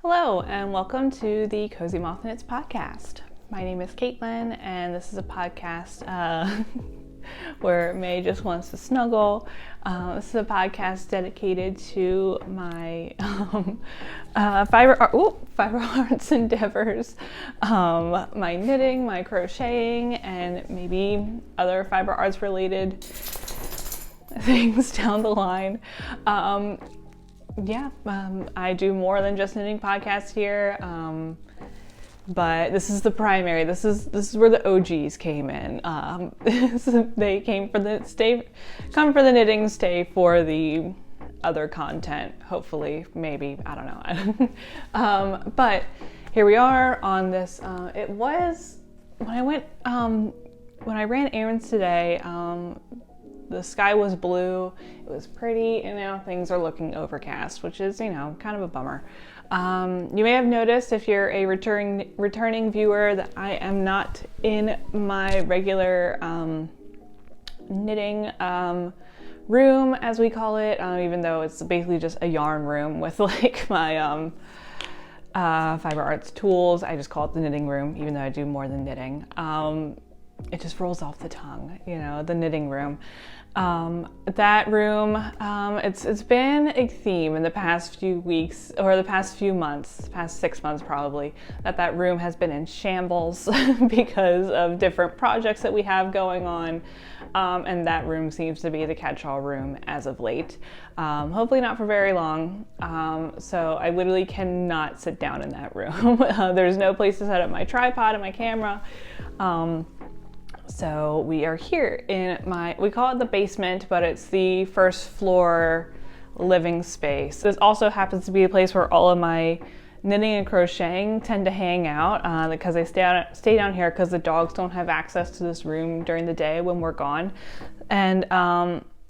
Hello and welcome to the Cozy Moth and Its podcast. My name is Caitlin and this is a podcast where May just wants to snuggle. This is a podcast dedicated to my fiber arts endeavors, my knitting, my crocheting, and maybe other fiber arts related things down the line. I do more than just knitting podcasts here, but this is the primary. This is where the OGs came in. They came for the come for the knitting, stay for the other content. Hopefully, maybe, I don't know. But here we are on this. It was when I ran errands today. The sky was blue, it was pretty, and now things are looking overcast, which is, kind of a bummer. You may have noticed, if you're a returning viewer, that I am not in my regular knitting room, as we call it, even though it's basically just a yarn room with like my fiber arts tools. I just call it the knitting room, even though I do more than knitting. It just rolls off the tongue, the knitting room. That room, it's been a theme in the past few weeks, or the past few months, past 6 months probably, that room has been in shambles because of different projects that we have going on. And that room seems to be the catch-all room as of late. Hopefully not for very long. So I literally cannot sit down in that room. There's no place to set up my tripod and my camera. So we are here in we call it the basement, but it's the first floor living space. This also happens to be a place where all of my knitting and crocheting tend to hang out because they stay down here because the dogs don't have access to this room during the day when we're gone. And,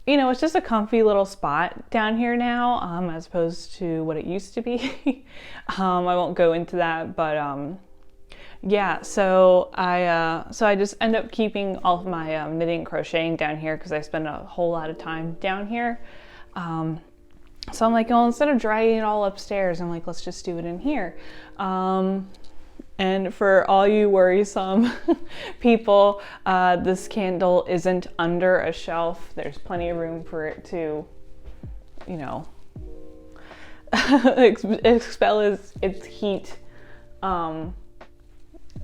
it's just a comfy little spot down here now, as opposed to what it used to be. I won't go into that, but so I just end up keeping all of my knitting and crocheting down here because I spend a whole lot of time down here. So I'm like, instead of dragging it all upstairs, I'm like, let's just do it in here. And for all you worrisome people, this candle isn't under a shelf. There's plenty of room for it to, expel its heat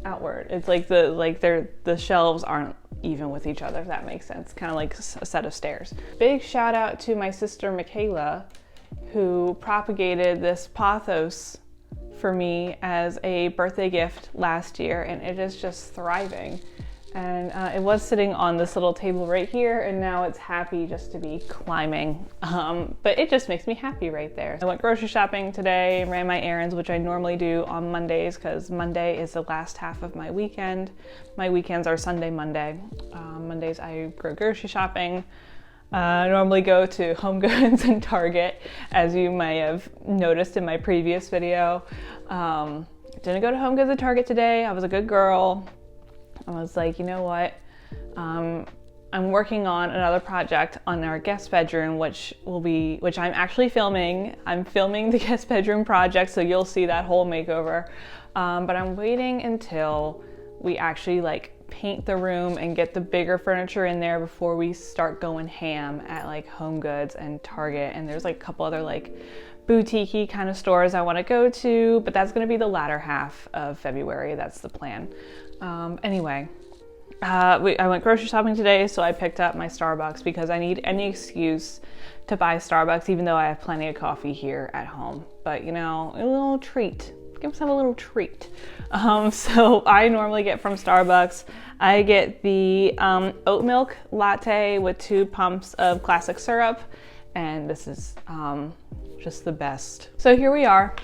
outward. It's like the shelves aren't even with each other, if that makes sense. Kind of like a set of stairs. Big shout out to my sister Michaela, who propagated this pothos for me as a birthday gift last year, and it is just thriving. And it was sitting on this little table right here, and now it's happy just to be climbing. But it just makes me happy right there. I went grocery shopping today, ran my errands, which I normally do on Mondays because Monday is the last half of my weekend. My weekends are Sunday, Monday. Mondays I go grocery shopping. I normally go to Home Goods and Target, as you may have noticed in my previous video. Didn't go to Home Goods and Target today. I was a good girl. I was like, you know what? I'm working on another project on our guest bedroom, which I'm actually filming. I'm filming the guest bedroom project, so you'll see that whole makeover. But I'm waiting until we actually paint the room and get the bigger furniture in there before we start going ham at Home Goods and Target. And there's a couple other boutique-y kind of stores I want to go to, but that's going to be the latter half of February. That's the plan. Anyway, I went grocery shopping today, so I picked up my Starbucks because I need any excuse to buy Starbucks, even though I have plenty of coffee here at home. But a little treat. Give myself a little treat. So I normally get from Starbucks, I get the oat milk latte with 2 pumps of classic syrup, and this is just the best. So here we are,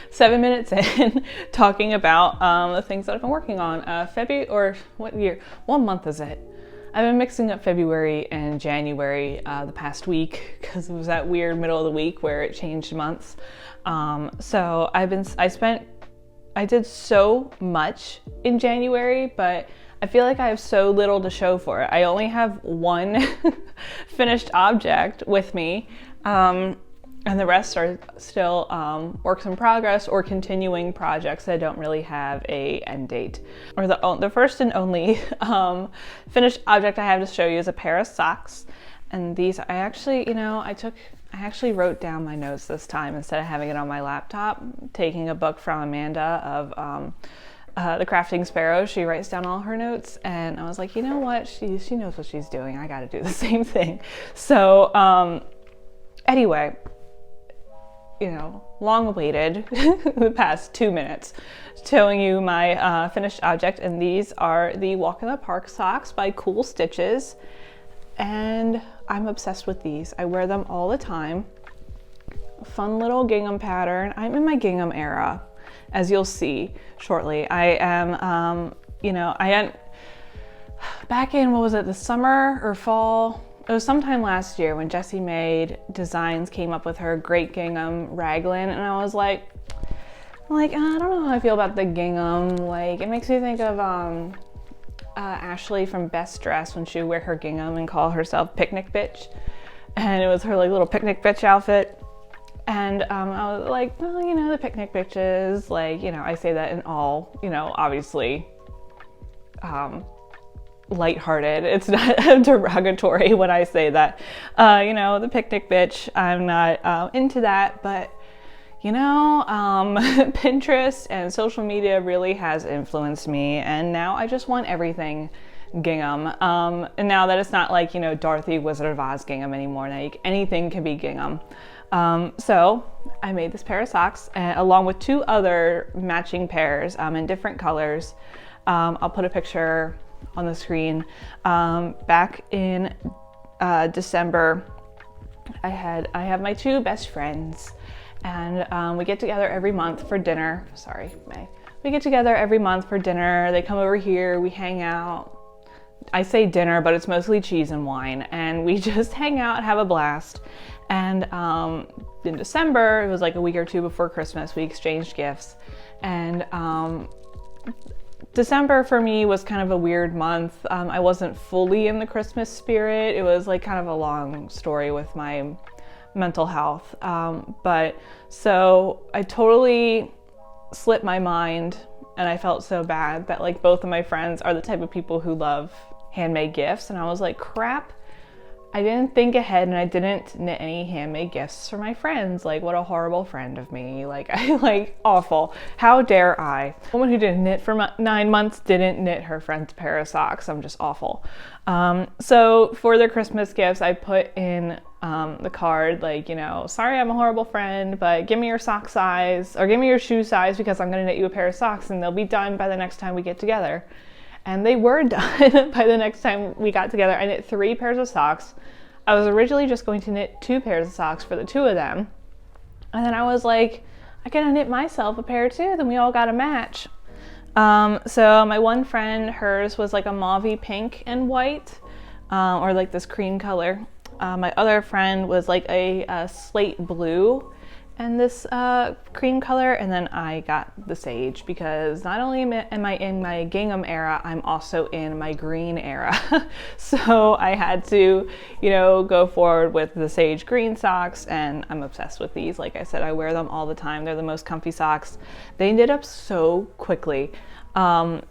7 minutes in, talking about the things that I've been working on. What month is it? I've been mixing up February and January the past week because it was that weird middle of the week where it changed months. So I did so much in January, but I feel like I have so little to show for it. I only have one finished object with me. And the rest are still works in progress or continuing projects that don't really have a end date. Or the first and only finished object I have to show you is a pair of socks. And these, I actually, I actually wrote down my notes this time instead of having it on my laptop, taking a book from Amanda of The Crafting Sparrow. She writes down all her notes, and I was like, you know what? She knows what she's doing. I got to do the same thing. So anyway, long awaited, the past 2 minutes, showing you my finished object. And these are the Walk in the Park socks by Cool Stitches. And I'm obsessed with these. I wear them all the time. Fun little gingham pattern. I'm in my gingham era, as you'll see shortly. I am, back in, what was it, the summer or fall? It was sometime last year when Jessie Made Designs came up with her Great Gingham Raglan, and I was like, I don't know how I feel about the gingham. Like, it makes me think of Ashley from Best Dressed when she would wear her gingham and call herself Picnic Bitch, and it was her like little picnic bitch outfit. And I was like, well, the picnic bitches, like, I say that in all, obviously, lighthearted. It's not derogatory when I say that. The picnic bitch, I'm not into that, but Pinterest and social media really has influenced me, and now I just want everything gingham. And now that it's not like, Dorothy Wizard of Oz gingham anymore, like anything can be gingham. So I made this pair of socks along with 2 other matching pairs in different colors. I'll put a picture on the screen. Back in December, I have my 2 best friends, and we get together every month for dinner. Sorry, May. We get together every month for dinner. They come over here, we hang out. I say dinner, but it's mostly cheese and wine, and we just hang out, have a blast. And in December, it was like a week or 2 before Christmas, we exchanged gifts. And December for me was kind of a weird month. I wasn't fully in the Christmas spirit. It was like kind of a long story with my mental health. But so I totally slipped my mind, and I felt so bad that like both of my friends are the type of people who love handmade gifts. And I was like, crap, I didn't think ahead, and I didn't knit any handmade gifts for my friends. Like, what a horrible friend of me. Like, awful. How dare I? A woman who didn't knit for 9 months didn't knit her friend's pair of socks. I'm just awful. So for their Christmas gifts, I put in the card, like, sorry, I'm a horrible friend, but give me your sock size or give me your shoe size because I'm gonna knit you a pair of socks, and they'll be done by the next time we get together. And they were done by the next time we got together. I knit 3 pairs of socks. I was originally just going to knit 2 pairs of socks for the 2 of them. And then I was like, I gotta knit myself a pair too, then we all got a match. So my one friend, hers was like a mauvey pink and white, or like this cream color. My other friend was like a slate blue and this cream color, and then I got the sage because not only am I in my gingham era, I'm also in my green era. So I had to, go forward with the sage green socks, and I'm obsessed with these. Like I said, I wear them all the time. They're the most comfy socks. They knit up so quickly. Like,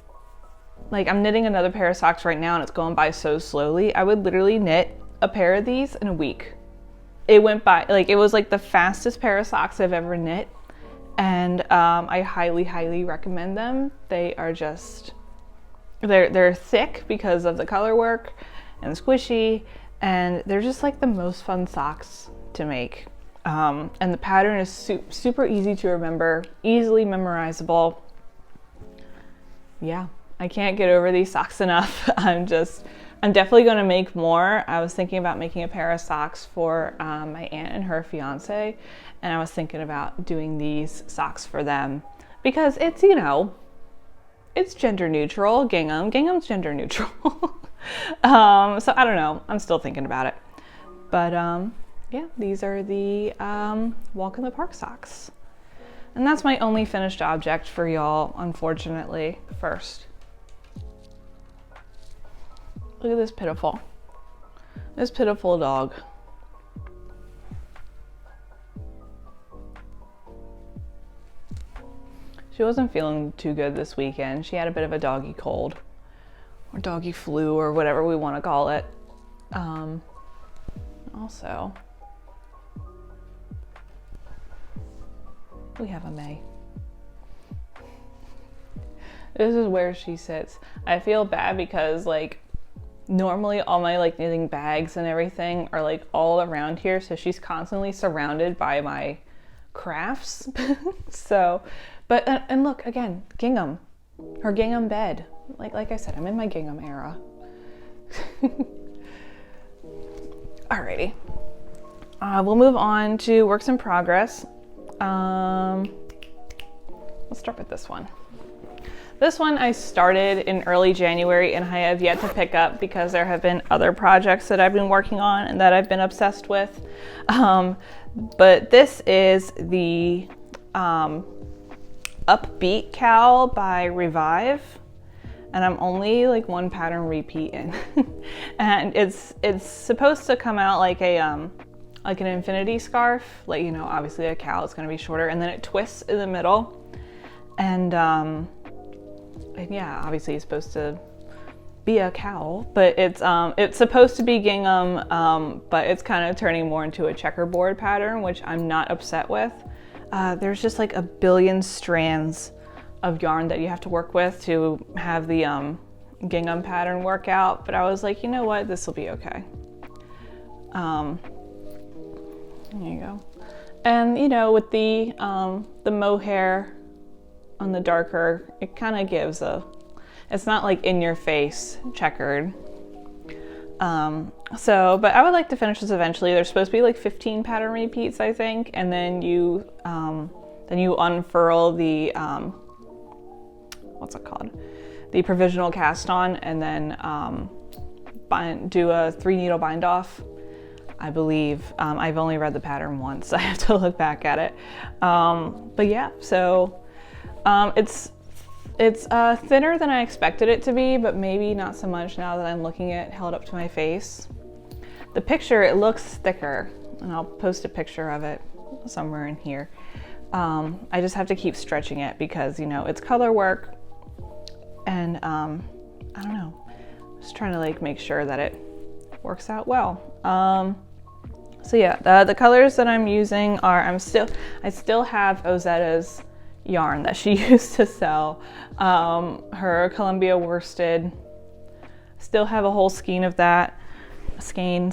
I'm knitting another pair of socks right now, and it's going by so slowly. I would literally knit a pair of these in a week. It went by, like, it was like the fastest pair of socks I've ever knit, and I highly, highly recommend them. They are just, they're thick because of the color work and squishy, and they're just like the most fun socks to make. And the pattern is super easy to remember, easily memorizable. Yeah, I can't get over these socks enough. I'm definitely going to make more. I was thinking about making a pair of socks for my aunt and her fiance, and I was thinking about doing these socks for them because it's, it's gender neutral. Gingham's gender neutral. So I don't know. I'm still thinking about it. But yeah, these are the Walk in the Park socks. And that's my only finished object for y'all, unfortunately. First, look at this pitiful dog. She wasn't feeling too good this weekend. She had a bit of a doggy cold or doggy flu or whatever we want to call it. Also, we have a May. This is where she sits. I feel bad because like normally all my like knitting bags and everything are like all around here, so she's constantly surrounded by my crafts. So, but and look again, gingham, her gingham bed. Like I said, I'm in my gingham era. Alrighty, we'll move on to works in progress. Let's start with this one. This one I started in early January and I have yet to pick up because there have been other projects that I've been working on and that I've been obsessed with. But this is the Upbeat Cowl by Revive. And I'm only like one pattern repeat in. And it's supposed to come out like a like an infinity scarf, like, you know, obviously a cowl is going to be shorter, and then it twists in the middle, and yeah, obviously it's supposed to be a cowl, but it's supposed to be gingham, but it's kind of turning more into a checkerboard pattern, which I'm not upset with. There's just like a billion strands of yarn that you have to work with to have the gingham pattern work out, but I was like, you know what, this will be okay. There you go. And you know, with the mohair on the darker, it kind of gives it's not like in your face checkered. But I would like to finish this eventually. There's supposed to be like 15 pattern repeats, I think, and then you unfurl the what's it called? The provisional cast on, and then do a 3-needle bind off, I believe. I've only read the pattern once, so I have to look back at it. But yeah, so it's thinner than I expected it to be, but maybe not so much now that I'm looking at held up to my face. The picture, it looks thicker, and I'll post a picture of it somewhere in here. I just have to keep stretching it because, you know, it's color work, and I don't know, just trying to like make sure that it works out well. So yeah, the colors that I'm using are, I still have Ozetta's yarn that she used to sell, her Columbia worsted. Still have a whole skein of that, skein,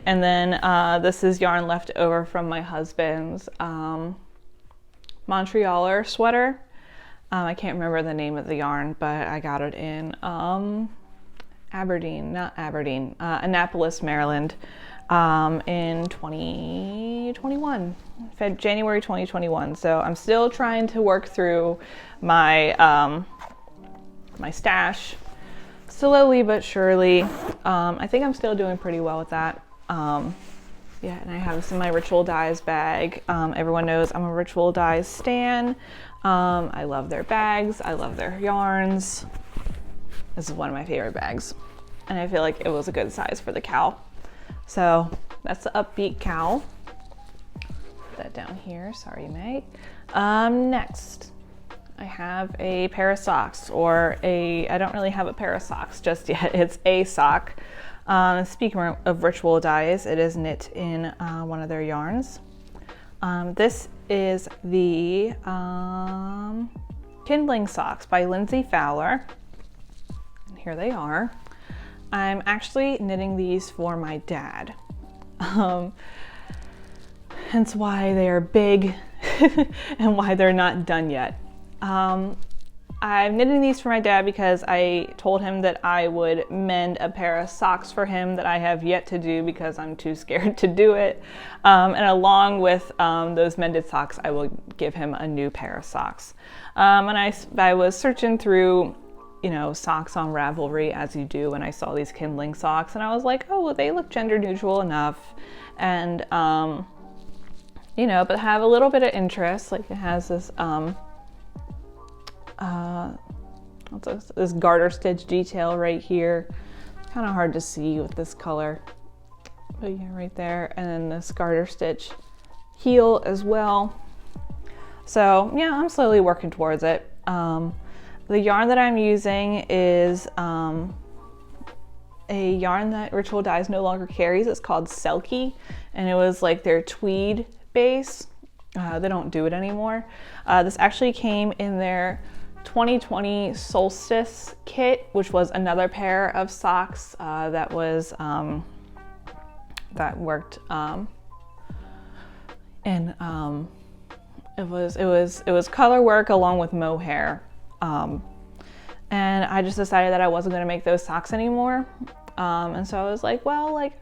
and then this is yarn left over from my husband's Montrealer sweater. I can't remember the name of the yarn, but I got it in Annapolis, Maryland, in 2021, January 2021. So I'm still trying to work through my my stash, slowly but surely. I think I'm still doing pretty well with that. Yeah, and I have this in my Ritual Dyes bag. Everyone knows I'm a Ritual Dyes stan. I love their bags. I love their yarns. This is one of my favorite bags, and I feel like it was a good size for the cowl. So that's the Upbeat Cowl. Put that down here. Sorry, May. Next, I have a pair of socks, I don't really have a pair of socks just yet. It's a sock. Speaking of Ritual Dyes, it is knit in one of their yarns. This is the Kindling Socks by Lindsay Fowler. And here they are. I'm actually knitting these for my dad. Hence why they are big and why they're not done yet. I'm knitting these for my dad because I told him that I would mend a pair of socks for him that I have yet to do because I'm too scared to do it. And along with those mended socks, I will give him a new pair of socks. And I was searching through, you know, socks on Ravelry, as you do, and I saw these Kindling socks, and I was like, oh, well, they look gender neutral enough, and you know, but have a little bit of interest. Like, it has this this garter stitch detail right here. It's kind of hard to see with this color, but yeah, right there, and then this garter stitch heel as well. So yeah, I'm slowly working towards it. The yarn that I'm using is a yarn that Ritual Dyes no longer carries. It's called Selkie, and it was like their tweed base. They don't do it anymore. This actually came in their 2020 solstice kit, which was another pair of socks that worked, and it was color work along with mohair. And I just decided that I wasn't going to make those socks anymore. And so I was like, well, like,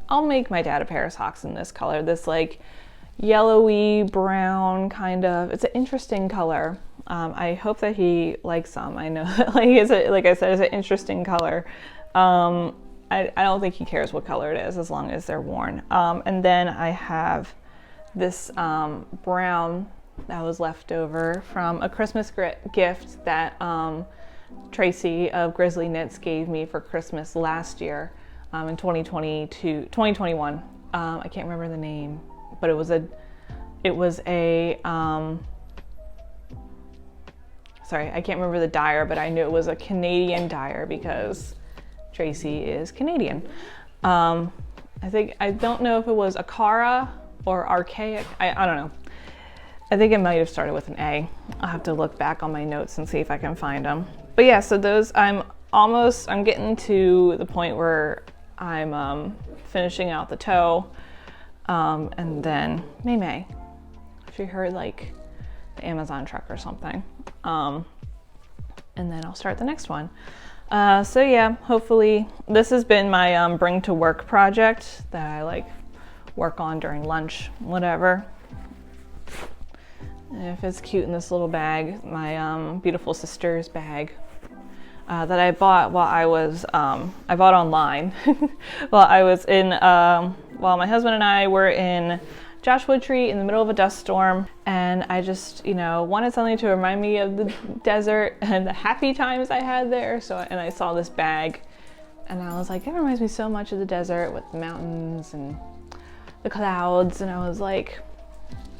I'll make my dad a pair of socks in this color, this like yellowy brown kind of, it's an interesting color. I hope that he likes them. I know that like I said, it's an interesting color. I don't think he cares what color it is as long as they're worn. And then I have this brown that was left over from a Christmas gift that Tracy of Grizzly Knits gave me for Christmas last year in 2021. I can't remember the name, but it was a sorry, I can't remember the dyer, but I knew it was a Canadian dyer because Tracy is Canadian. I don't know if it was Akara or Archaic. I don't know. I think it might have started with an A. I'll have to look back on my notes and see if I can find them. But yeah, so those, I'm getting to the point where I'm finishing out the toe. And then May, if you heard like the Amazon truck or something. And then I'll start the next one. So yeah, hopefully this has been my bring to work project that I like work on during lunch, whatever. And if it's cute in this little bag, my beautiful sister's bag that I bought while I bought online while I was in, while my husband and I were in Joshua Tree in the middle of a dust storm, and I just, wanted something to remind me of the desert and the happy times I had there. And I saw this bag and I was like, it reminds me so much of the desert with the mountains and the clouds, and I was like,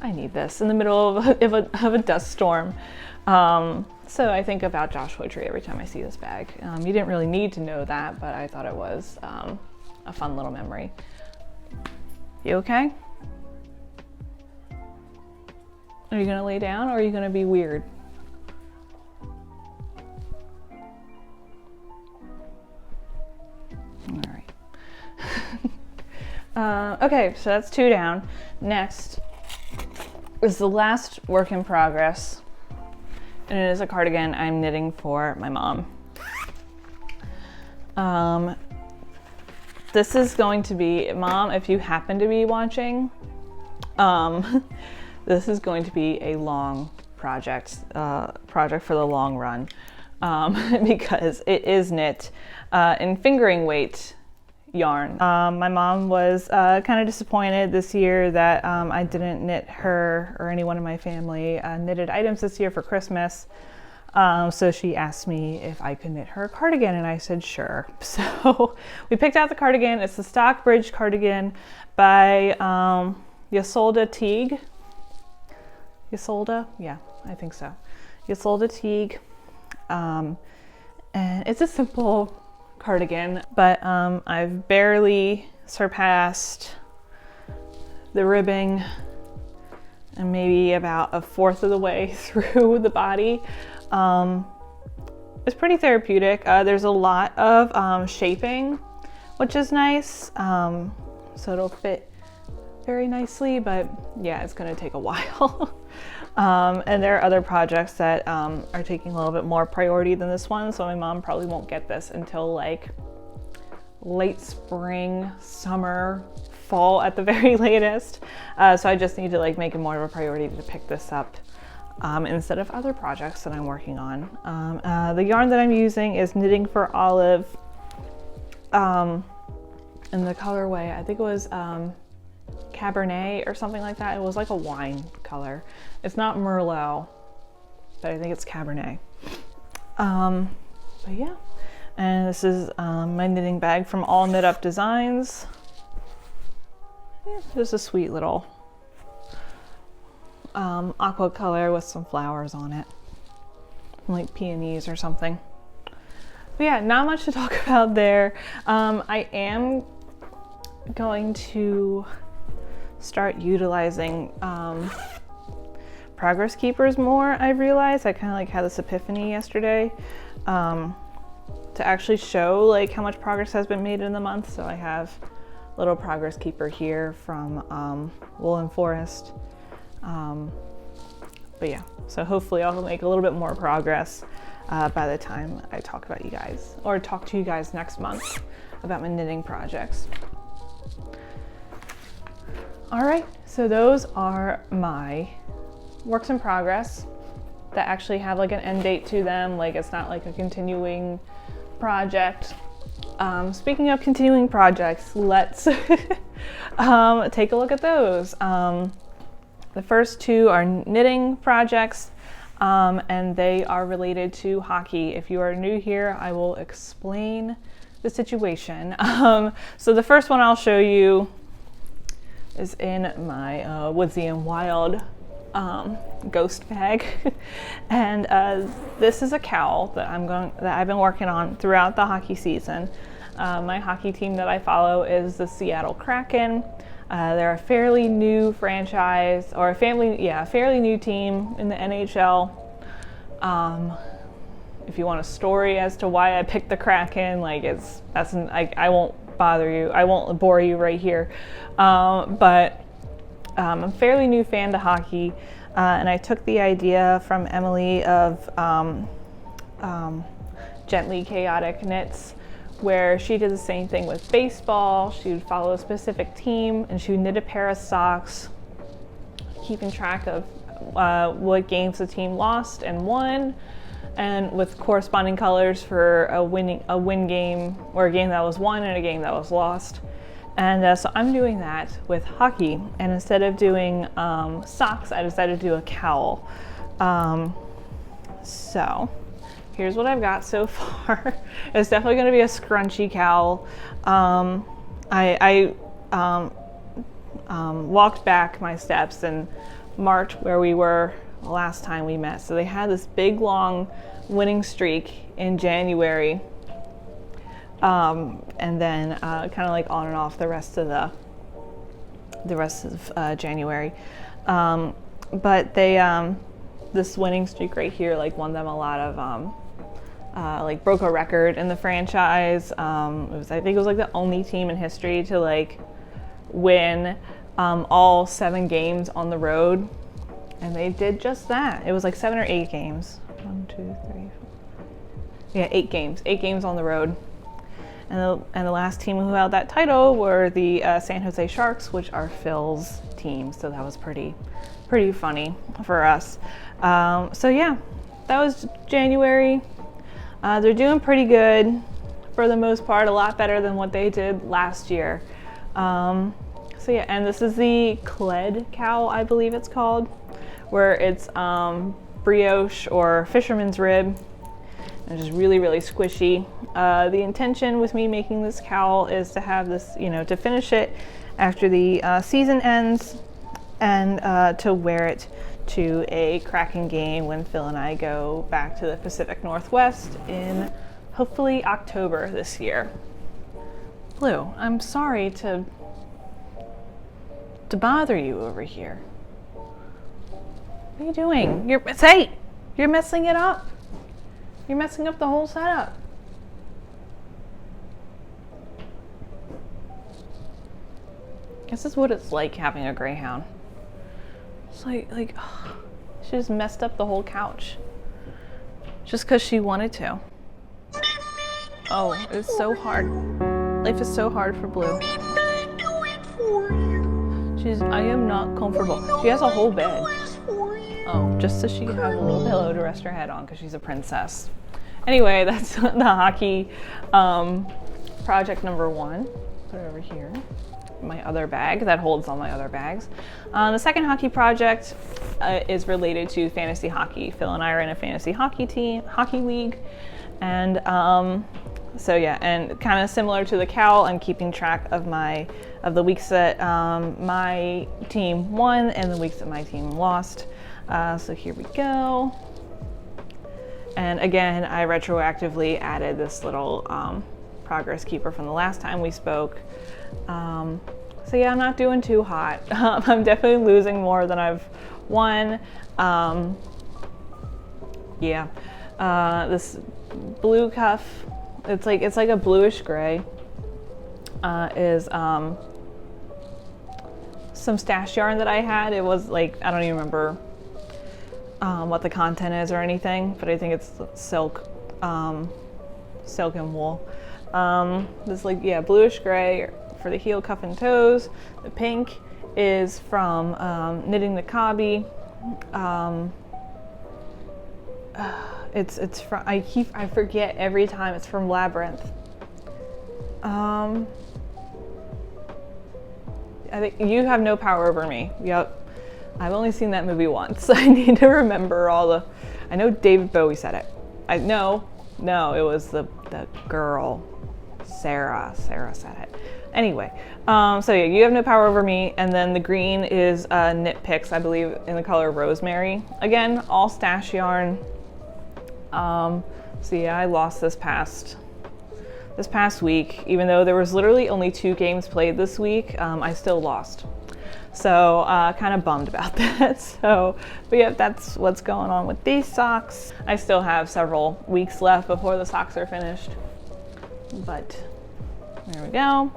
I need this in the middle of a dust storm. So I think about Joshua Tree every time I see this bag. You didn't really need to know that, but I thought it was a fun little memory. You okay? Are you gonna lay down or are you gonna be weird? All right. Okay, so that's 2 down. Next is the last work in progress, and it is a cardigan I'm knitting for my mom. This is going to be, Mom, if you happen to be watching, this is going to be a long project for the long run, because it is knit in fingering weight yarn. My mom was kind of disappointed this year that I didn't knit her or anyone in my family knitted items this year for Christmas. So she asked me if I could knit her a cardigan, and I said sure. So we picked out the cardigan. It's the Stockbridge cardigan by Ysolda Teague. Ysolda? Yeah, I think so. Ysolda Teague. And it's a simple cardigan, but I've barely surpassed the ribbing and maybe about 1/4 of the way through the body. It's pretty therapeutic. There's a lot of shaping, which is nice. So it'll fit very nicely, but yeah, it's gonna take a while. And there are other projects that are taking a little bit more priority than this one, so my mom probably won't get this until like late spring, summer, fall at the very latest. So I just need to like make it more of a priority to pick this up instead of other projects that I'm working on. The yarn that I'm using is Knitting for Olive in the colorway, I think it was Cabernet or something like that. It was like a wine color. It's not Merlot, but I think it's Cabernet. But yeah, and this is my knitting bag from All Knit Up Designs. Yeah, just a sweet little aqua color with some flowers on it. like peonies or something. But yeah, not much to talk about there. I am going to start utilizing progress keepers more. I realized I kind of like had this epiphany yesterday to actually show like how much progress has been made in the month. So I have a little progress keeper here from Woolen Forest. But yeah, so hopefully I'll make a little bit more progress by the time I talk to you guys next month about my knitting projects. All right, so those are my works in progress that actually have like an end date to them. Like it's not like a continuing project. Speaking of continuing projects, let's take a look at those. The first two are knitting projects, and they are related to hockey. If you are new here, I will explain the situation. So the first one I'll show you is in my Woodsy and Wild ghost bag. And this is a cowl that I've been working on throughout the hockey season. My hockey team that I follow is the Seattle Kraken. They're a fairly new franchise, or a fairly new team in the NHL. If you want a story as to why I picked the Kraken, like I won't bother you. I won't bore you right here. But I'm a fairly new fan to hockey, and I took the idea from Emily of Gently Chaotic Knits, where she did the same thing with baseball. She would follow a specific team and she would knit a pair of socks, keeping track of what games the team lost and won, and with corresponding colors for a win game, or a game that was won and a game that was lost. And so I'm doing that with hockey, and instead of doing socks, I decided to do a cowl. So here's what I've got so far. It's definitely going to be a scrunchy cowl. I walked back my steps and marked where we were last time we met. So they had this big long winning streak in January, and then kind of like on and off the rest of January. But they this winning streak right here like won them a lot of like broke a record in the franchise. I think it was like the only team in history to like win all 7 games on the road, and they did just that. It was like 7 or 8 games. 1, 2, 3, 4. Yeah, 8 games. 8 games on the road. And the last team who held that title were the San Jose Sharks, which are Phil's team. So that was pretty funny for us. So yeah, that was January. They're doing pretty good for the most part, a lot better than what they did last year. So yeah, and this is the Kled cowl, I believe it's called, where it's brioche or fisherman's rib. It's just really squishy. The intention with me making this cowl is to have this, to finish it after the season ends, and to wear it to a Kraken game when Phil and I go back to the Pacific Northwest in hopefully October this year. Blue, I'm sorry to bother you over here. What are you doing? You're messing it up. You're messing up the whole setup. This is what it's like having a greyhound. It's like she just messed up the whole couch just because she wanted to. Oh, it's so hard. Life is so hard for Blue. I am not comfortable. She has a whole bed. Oh, just so she can have a little pillow to rest her head on because she's a princess. Anyway, that's the hockey project number 1. Put it over here. My other bag that holds all my other bags. The second hockey project is related to fantasy hockey. Phil and I are in a fantasy hockey league, and so yeah, and kind of similar to the cowl, I'm keeping track of the weeks that my team won and the weeks that my team lost. So here we go. And again, I retroactively added this little progress keeper from the last time we spoke. So yeah, I'm not doing too hot. I'm definitely losing more than I've won. Yeah, this blue cuff, it's like a bluish gray, is some stash yarn that I had. It was like, I don't even remember what the content is or anything, but I think it's silk and wool. This like, yeah, bluish gray for the heel, cuff, and toes. The pink is from Knitting the Cobby. It's from, I forget every time, it's from Labyrinth. I think You Have No Power Over Me. Yep. I've only seen that movie once. I need to remember I know David Bowie said it. No, it was the girl, Sarah said it. Anyway, so yeah, You Have No Power Over Me, and then the green is Knit Picks, I believe, in the color Rosemary. Again, all stash yarn. So yeah, I lost this past week. Even though there was literally only 2 games played this week, I still lost. So kind of bummed about that. So, but yeah, that's what's going on with these socks. I still have several weeks left before the socks are finished, but there we go.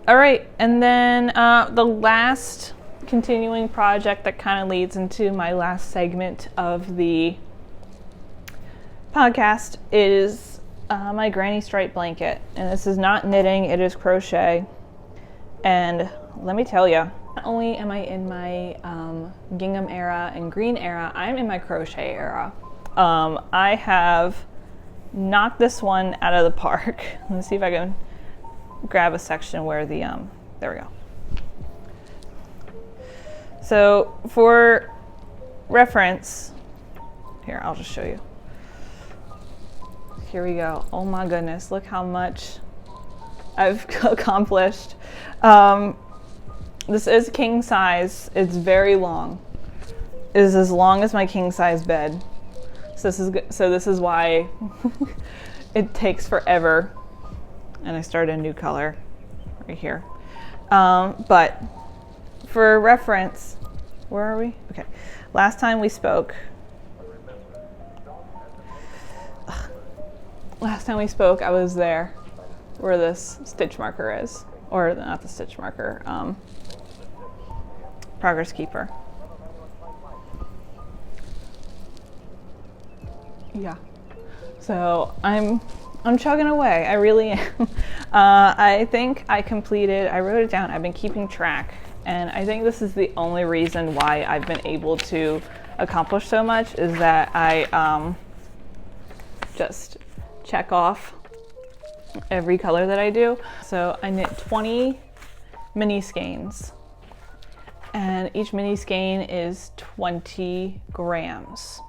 All right, and then the last continuing project that kind of leads into my last segment of the podcast is my granny stripe blanket. And this is not knitting, it is crochet. And let me tell you, not only am I in my gingham era and green era, I'm in my crochet era. I have knocked this one out of the park. Let's see if I can grab a section where the, there we go. So for reference, here, I'll just show you. Here we go. Oh my goodness, look how much I've accomplished. This is king size. It's very long. It is as long as my king size bed. So this is why it takes forever. And I started a new color right here. But for reference, where are we? Okay. Last time we spoke, I was there where this stitch marker is, or not the stitch marker, progress keeper. Yeah. So I'm chugging away. I really am. I think I wrote it down. I've been keeping track, and I think this is the only reason why I've been able to accomplish so much is that I just check off every color that I do. So I knit 20 mini skeins, and each mini skein is 20 grams.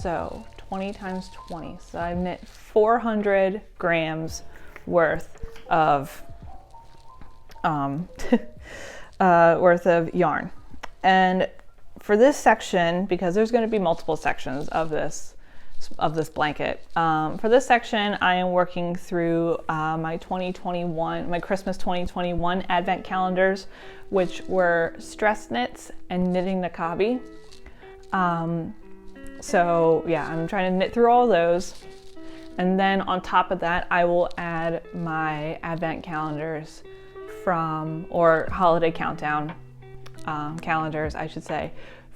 So 20 times 20. So I've knit 400 grams worth of yarn. And for this section, because there's going to be multiple sections of this blanket, for this section I am working through my Christmas 2021 advent calendars, which were stress knits and Knitting the Cobby. So yeah, I'm trying to knit through all those. And then on top of that, I will add my advent calendars or holiday countdown calendars, I should say,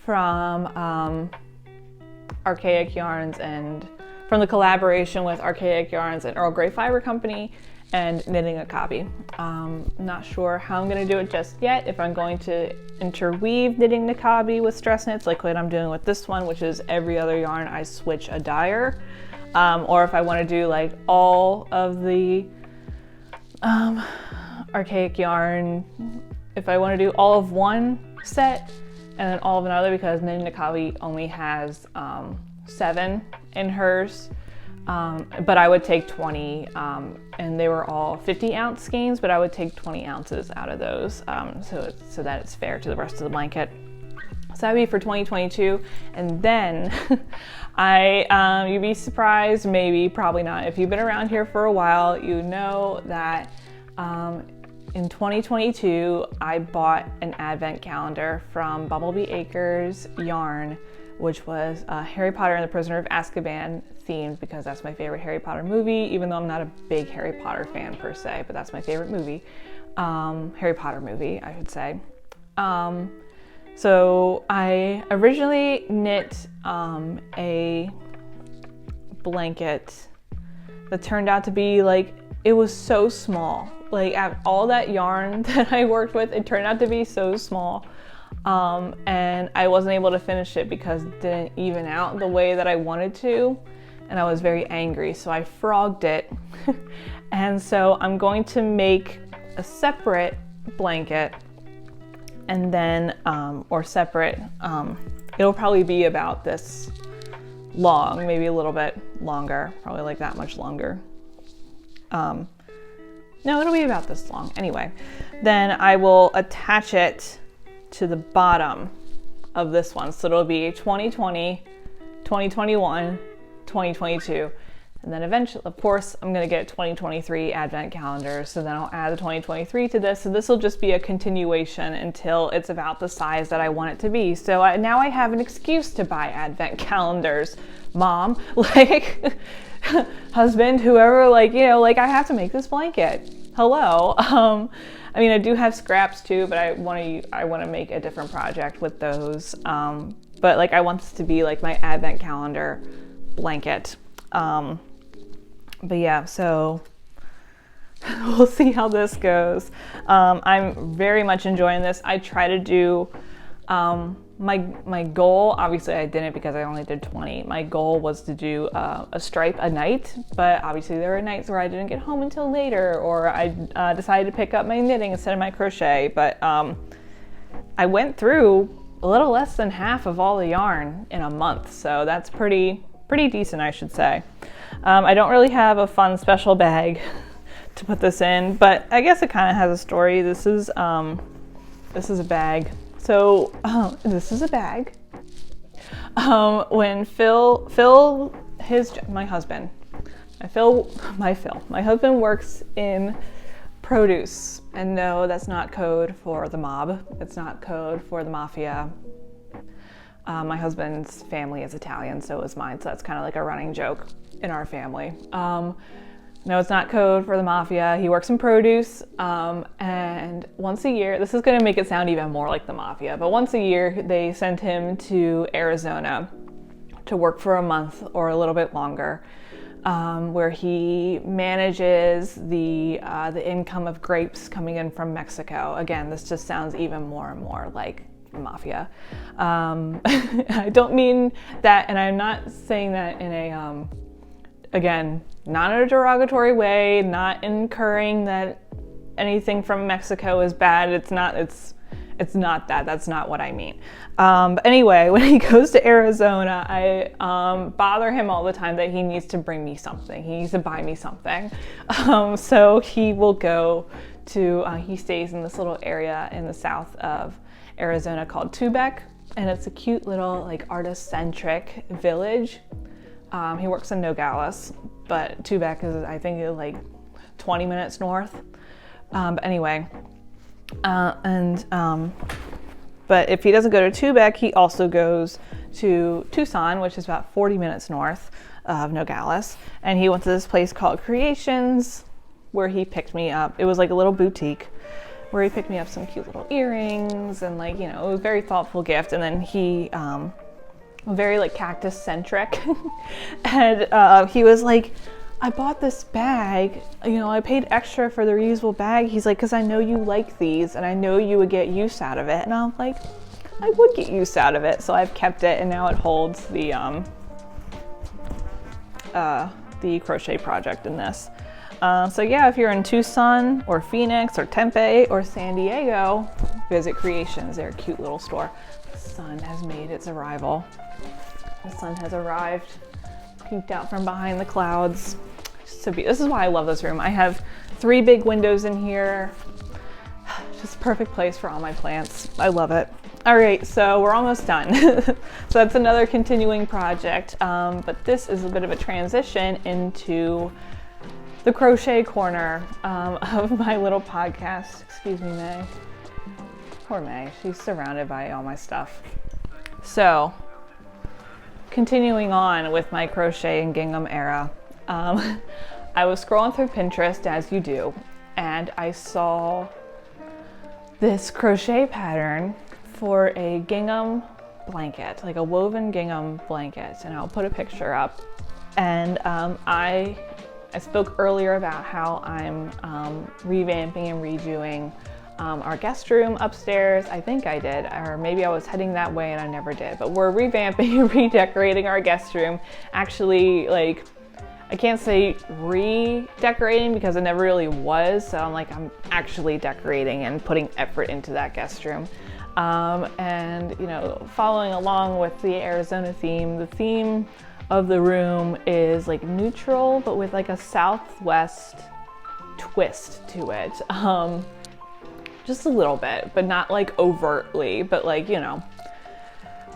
from Archaic Yarns, and from the collaboration with Archaic Yarns and Earl Grey Fiber Company and Knitting a Cobby. Not sure how I'm going to do it just yet, if I'm going to interweave Knitting the Cobby with stress knits like what I'm doing with this one, which is every other yarn I switch a dyer, or if I want to do like all of the Archaic Yarn, if I want to do all of one set and then all of another, because Knitting the Cobby only has 7 in hers. But I would take 20, and they were all 50-ounce skeins, but I would take 20 ounces out of those, so that it's fair to the rest of the blanket. So that would be for 2022. And then you'd be surprised, maybe, probably not. If you've been around here for a while, you know that in 2022, I bought an advent calendar from Bumblebee Acres Yarn, which was Harry Potter and the Prisoner of Azkaban themed, because that's my favorite Harry Potter movie, even though I'm not a big Harry Potter fan per se, but that's my favorite movie. Harry Potter movie, I should say. So I originally knit a blanket that turned out to be like, it was so small. Like all that yarn that I worked with, it turned out to be so small. And I wasn't able to finish it because it didn't even out the way that I wanted to. And I was very angry, so I frogged it. And so I'm going to make a separate blanket, and then, or separate, it'll probably be about this long, maybe a little bit longer, probably like that much longer. No, it'll be about this long. Anyway, then I will attach it to the bottom of this one. So it'll be 2020, 2021, 2022. And then eventually, of course, I'm gonna get 2023 advent calendar. So then I'll add the 2023 to this. So this will just be a continuation until it's about the size that I want it to be. So now I have an excuse to buy advent calendars. Mom, like, husband, whoever, like, you know, like I have to make this blanket. Hello. I mean, I do have scraps too, but I want to make a different project with those. But like, I want this to be like my advent calendar blanket. But yeah, so we'll see how this goes. I'm very much enjoying this. I try to do, my goal, obviously I didn't because I only did 20. My goal was to do a stripe a night, but obviously there were nights where I didn't get home until later, or I decided to pick up my knitting instead of my crochet. But I went through a little less than half of all the yarn in a month, so that's pretty decent, I should say. I don't really have a fun special bag to put this in, but I guess it kind of has a story. This is a bag. So this is a bag. When my husband works in produce, and no, that's not code for the mob. It's not code for the mafia. My husband's family is Italian, so is mine, so that's kind of like a running joke in our family. No, it's not code for the mafia. He works in produce, and once a year, this is gonna make it sound even more like the mafia, but once a year they send him to Arizona to work for a month or a little bit longer, where he manages the income of grapes coming in from Mexico. Again, this just sounds even more and more like mafia. I don't mean that, and I'm not saying that in a, again, not in a derogatory way, not incurring that anything from Mexico is bad. It's not that. That's not what I mean. But anyway, when he goes to Arizona, I bother him all the time that he needs to bring me something. He needs to buy me something. So he will go to, he stays in this little area in the south of Arizona called Tubec, and it's a cute little like artist-centric village. He works in Nogales, but Tubec is, I think, like 20 minutes north. But anyway, but if he doesn't go to Tubec, he also goes to Tucson, which is about 40 minutes north of Nogales. And he went to this place called Creations, where he picked me up. It was like a little boutique where he picked me up some cute little earrings, and like, you know, it was a very thoughtful gift. And then he, very like cactus centric. And he was like, I bought this bag, you know, I paid extra for the reusable bag. He's like, because I know you like these and I know you would get use out of it. And I'm like, I would get use out of it. So I've kept it, and now it holds the crochet project in this. So yeah, if you're in Tucson or Phoenix or Tempe or San Diego, visit Creations. They're a cute little store. The sun has made its arrival. The sun has arrived, peeked out from behind the clouds. So this is why I love this room. I have 3 big windows in here. Just a perfect place for all my plants. I love it. All right, so we're almost done. So that's another continuing project, but this is a bit of a transition into the crochet corner of my little podcast. Excuse me, May. Poor May, she's surrounded by all my stuff. So, continuing on with my crochet and gingham era, I was scrolling through Pinterest, as you do, and I saw this crochet pattern for a gingham blanket, like a woven gingham blanket, and I'll put a picture up. And I spoke earlier about how I'm revamping and redoing our guest room upstairs. I think I did, or maybe I was heading that way and I never did, but we're revamping and redecorating our guest room. Actually, like, I can't say redecorating because it never really was, so I'm actually decorating and putting effort into that guest room. And you know, following along with the Arizona theme, the theme of the room is like neutral, but with like a Southwest twist to it. Just a little bit, but not like overtly, but like, you know,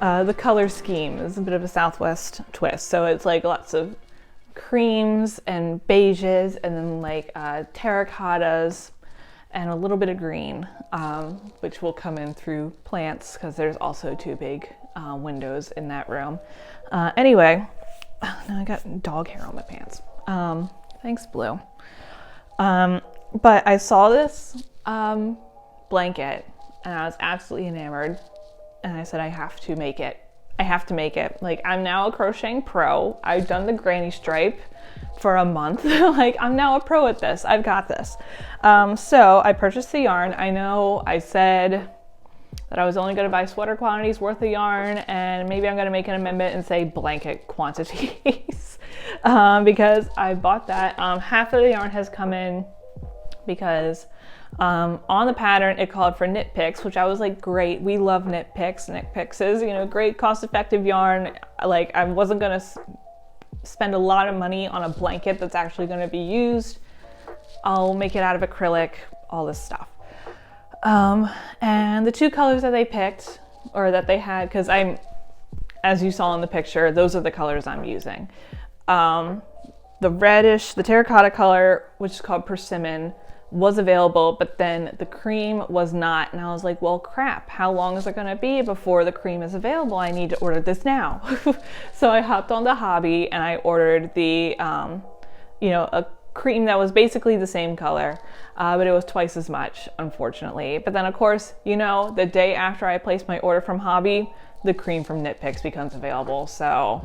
the color scheme is a bit of a Southwest twist. So it's like lots of creams and beiges and then like terracottas and a little bit of green, which will come in through plants because there's also 2 big windows in that room. Anyway, now I got dog hair on my pants. Thanks, Blue. But I saw this blanket and I was absolutely enamored, and I said, I have to make it. I have to make it. Like, I'm now a crocheting pro. I've done the granny stripe for a month. Like, I'm now a pro at this. I've got this. So I purchased the yarn. I know I said that I was only going to buy sweater quantities worth of yarn, and maybe I'm going to make an amendment and say blanket quantities because I bought that. Half of the yarn has come in because on the pattern it called for knit picks, which I was like, great, we love knit picks. Knit picks is, you know, great cost-effective yarn. Like, I wasn't going to spend a lot of money on a blanket that's actually going to be used. I'll make it out of acrylic, all this stuff. And the 2 colors that they picked, or that they had, because as you saw in the picture, those are the colors I'm using. The reddish, the terracotta color, which is called persimmon, was available, but then the cream was not. And I was like, well, crap, how long is it going to be before the cream is available? I need to order this now. So I hopped on the Hobby and I ordered the, you know, a cream that was basically the same color, but it was twice as much, unfortunately. But then, of course, you know, the day after I placed my order from Hobby, the cream from Knit Picks becomes available. So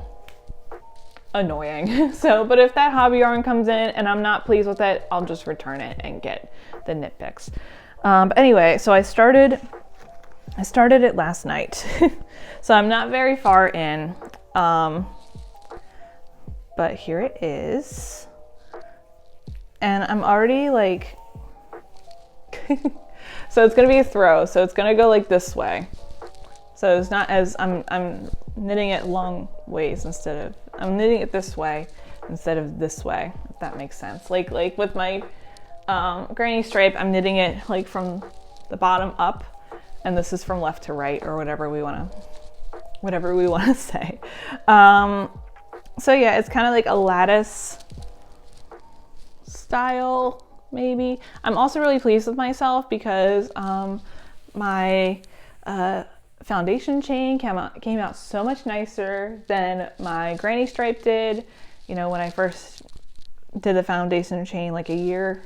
annoying. So, but if that Hobby yarn comes in and I'm not pleased with it, I'll just return it and get the Knit Picks. But anyway, so I started it last night. So I'm not very far in, but here it is. And I'm already like, so it's gonna be a throw. So it's gonna go like this way. So it's not as, I'm knitting it long ways instead of, I'm knitting it this way instead of this way, if that makes sense. Like with my granny stripe, I'm knitting it like from the bottom up, and this is from left to right, or whatever we wanna say. So yeah, it's kind of like a lattice style, maybe. I'm also really pleased with myself because my foundation chain came out so much nicer than my granny stripe did. You know, when I first did the foundation chain like 1.5 years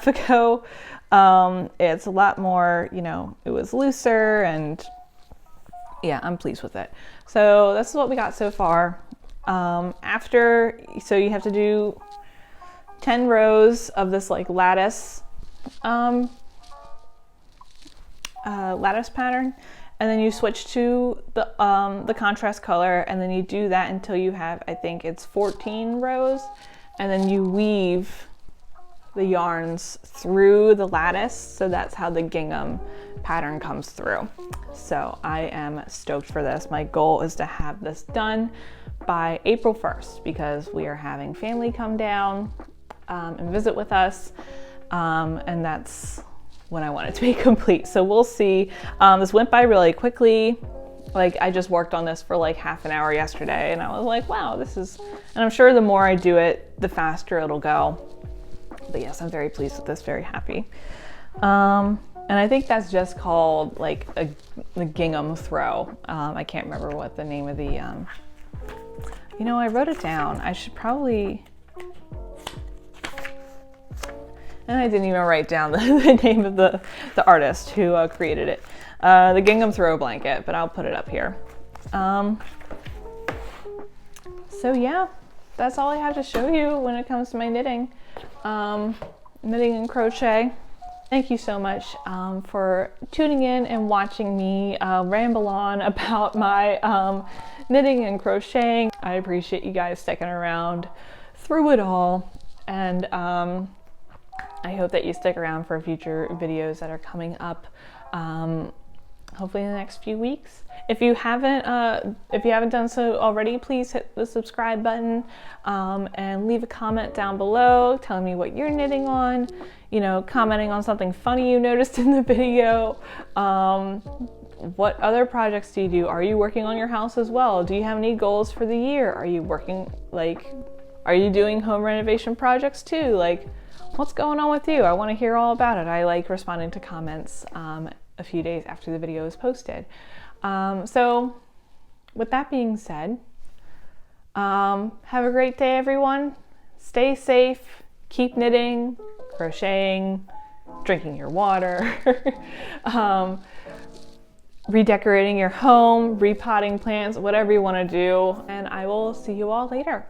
ago, it's a lot more, you know, it was looser, and yeah, I'm pleased with it. So this is what we got so far. So you have to do 10 rows of this like lattice pattern, and then you switch to the contrast color, and then you do that until you have, I think it's 14 rows, and then you weave the yarns through the lattice. So that's how the gingham pattern comes through. So I am stoked for this. My goal is to have this done by April 1st because we are having family come down and visit with us, and that's when I want it to be complete. So we'll see. This went by really quickly. Like I just worked on this for like half an hour yesterday and I was like, wow, this is, and I'm sure the more I do it, the faster it'll go. But yes, I'm very pleased with this, very happy. And I think that's just called like the gingham throw. I can't remember what the name of the, you know, I wrote it down. I should probably, and I didn't even write down the name of the artist who created it. The gingham throw blanket, but I'll put it up here. So yeah, that's all I have to show you when it comes to my knitting. Knitting and crochet. Thank you so much for tuning in and watching me ramble on about my knitting and crocheting. I appreciate you guys sticking around through it all, and I hope that you stick around for future videos that are coming up, hopefully in the next few weeks. If you haven't done so already, please hit the subscribe button and leave a comment down below telling me what you're knitting on, you know, commenting on something funny you noticed in the video. What other projects do you do? Are you working on your house as well? Do you have any goals for the year? Are you working, like, are you doing home renovation projects too? Like, what's going on with you? I want to hear all about it. I like responding to comments a few days after the video is posted. So with that being said, have a great day, everyone. Stay safe, keep knitting, crocheting, drinking your water, redecorating your home, repotting plants, whatever you want to do. And I will see you all later.